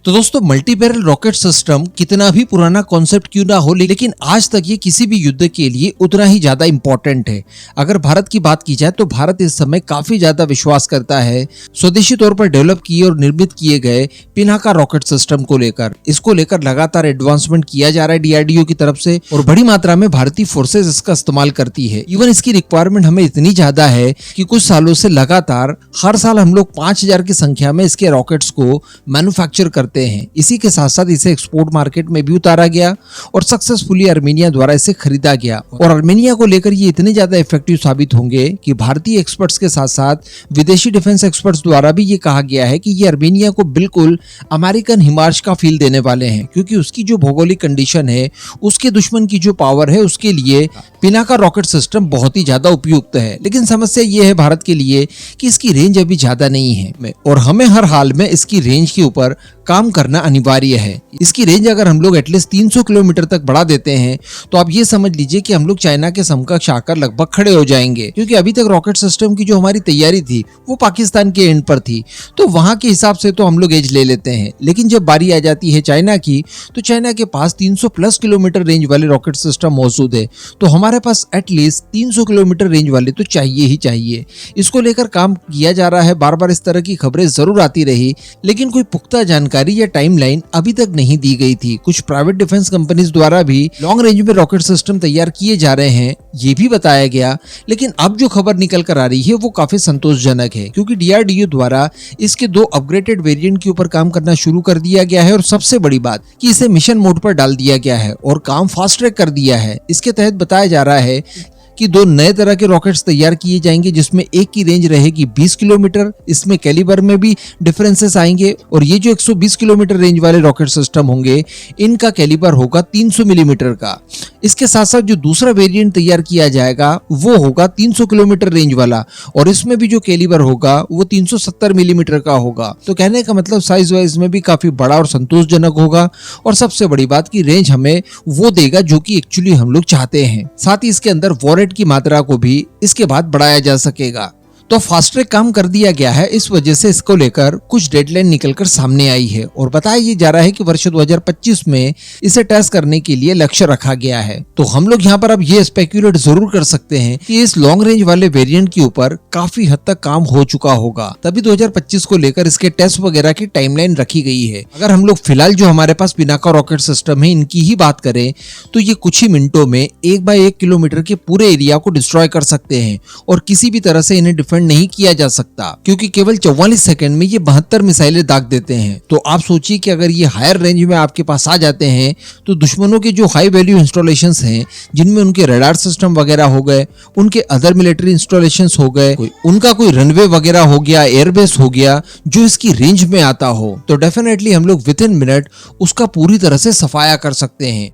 तो दोस्तों multi barrel rocket system कितना भी पुराना कॉन्सेप्ट क्यों ना हो, लेकिन आज तक ये किसी भी युद्ध के लिए उतना ही ज्यादा इंपॉर्टेंट है। अगर भारत की बात की जाए तो भारत इस समय काफी ज्यादा विश्वास करता है स्वदेशी तौर पर डेवलप किए और निर्मित किए गए पिनाका रॉकेट सिस्टम को लेकर। इसको लेकर लगातार एडवांसमेंट किया जा रहा है डीआरडीओ की तरफ से और बड़ी मात्रा में भारतीय फोर्सेज इसका इस्तेमाल करती है। इवन इसकी रिक्वायरमेंट हमें इतनी ज्यादा है कि कुछ सालों से लगातार हर साल हम लोग 5000 की संख्या में इसके रॉकेट्स को मैन्युफैक्चर करते हैं। इसी के साथ साथ इसे एक्सपोर्ट मार्केट में भी उतारा गया और सक्सेसफुली आर्मेनिया द्वारा इसे खरीदा गया। और आर्मेनिया को लेकर ये इतने ज्यादा इफेक्टिव साबित होंगे कि भारतीय एक्सपर्ट्स के साथ साथ विदेशी डिफेंस एक्सपर्ट्स द्वारा भी ये कहा गया है कि ये आर्मेनिया को बिल्कुल अमेरिकन हिमार्श का फील देने वाले हैं, क्योंकि उसकी जो भौगोलिक कंडीशन है, उसके दुश्मन की जो पावर है, उसके लिए पिनाका रॉकेट सिस्टम बहुत ही ज्यादा उपयुक्त है। लेकिन समस्या ये है भारत के लिए कि इसकी रेंज अभी ज्यादा नहीं है और हमें हर हाल में इसकी रेंज के ऊपर काम करना अनिवार्य है। इसकी रेंज अगर हम लोग एटलीस्ट 300 किलोमीटर तक बढ़ा देते हैं तो आप ये समझ लीजिए कि हम लोग चाइना के समकक्ष आकर लगभग खड़े हो जाएंगे, क्योंकि अभी तक रॉकेट सिस्टम की जो हमारी तैयारी थी वो पाकिस्तान के एंड पर थी। तो वहां के हिसाब से तो हम लोग एज ले लेते हैं, लेकिन जब बारी आ जाती है चाइना की तो चाइना के पास 300 प्लस किलोमीटर रेंज वाले रॉकेट सिस्टम मौजूद है। तो हमारे पास एटलीस्ट 300 किलोमीटर रेंज वाले तो चाहिए ही चाहिए। इसको लेकर काम किया जा रहा है, बार बार इस तरह की खबरें जरूर आती रही, लेकिन कोई पुख्ता जानकारी या टाइमलाइन अभी तक नहीं दी गई थी। कुछ प्राइवेट डिफेंस कंपनीज द्वारा भी लॉन्ग रेंज में रॉकेट सिस्टम तैयार किए जा रहे हैं, ये भी बताया गया। लेकिन अब जो खबर निकल कर आ रही है वो काफी संतोषजनक है, क्योंकि डीआरडीओ द्वारा इसके 2 अपग्रेडेड वेरिएंट के ऊपर काम करना शुरू कर दिया गया है और सबसे बड़ी बात कि इसे मिशन मोड पर डाल दिया गया है और काम फास्ट ट्रैक कर दिया है। इसके तहत बताया जा रहा है कि 2 नए तरह के रॉकेट्स तैयार किए जाएंगे, जिसमें एक की रेंज रहेगी 20 किलोमीटर। इसमें कैलिबर में भी डिफरेंसेस आएंगे और ये जो 120 किलोमीटर रेंज वाले रॉकेट सिस्टम होंगे, इनका कैलिबर होगा 300 मिलीमीटर का। इसके साथ साथ जो दूसरा वेरिएंट तैयार किया जाएगा वो होगा 300 किलोमीटर रेंज वाला और इसमें भी जो कैलिबर होगा वो 370 मिलीमीटर का होगा। तो कहने का मतलब साइज वाइज में भी काफी बड़ा और संतोषजनक होगा और सबसे बड़ी बात की रेंज हमें वो देगा जो कि एक्चुअली हम लोग चाहते हैं। साथ ही इसके अंदर वॉरेट की मात्रा को भी इसके बाद बढ़ाया जा सकेगा। तो फास्ट ट्रैक काम कर दिया गया है, इस वजह से इसको लेकर कुछ डेडलाइन निकलकर सामने आई है और बताया ये जा रहा है कि वर्ष 2025 में इसे टेस्ट करने के लिए लक्ष्य रखा गया है। तो हम लोग यहाँ पर अब ये स्पेक्यूलेट जरूर कर सकते हैं कि इस लॉन्ग रेंज वाले वेरिएंट के ऊपर काफी हद तक काम हो चुका होगा, तभी 2025 को लेकर इसके टेस्ट वगैरह की टाइमलाइन रखी गई है। अगर हम लोग फिलहाल जो हमारे पास पिनाका रॉकेट सिस्टम है इनकी ही बात करें तो ये कुछ ही मिनटों में 1 बाय 1 किलोमीटर के पूरे एरिया को डिस्ट्रॉय कर सकते हैं और किसी भी तरह से इन्हें डिफेंड नहीं किया जा सकता, क्योंकि केवल 44 सेकंड में ये 72 मिसाइलें दाग देते हैं। तो आप सोचिए कि अगर ये हायर रेंज में आपके पास आ जाते हैं तो दुश्मनों के जो हाई वैल्यू इंस्टॉलेशंस हैं, जिनमें उनके रडार सिस्टम वगैरह हो गए, उनके अदर मिलिट्री इंस्टॉलेशंस हो गए, उनका कोई रनवे वगैरह हो गया, एयरबेस हो गया, जो इसकी रेंज में आता हो, तो डेफिनेटली हम लोग विद इन मिनट उसका पूरी तरह से सफाया कर सकते हैं।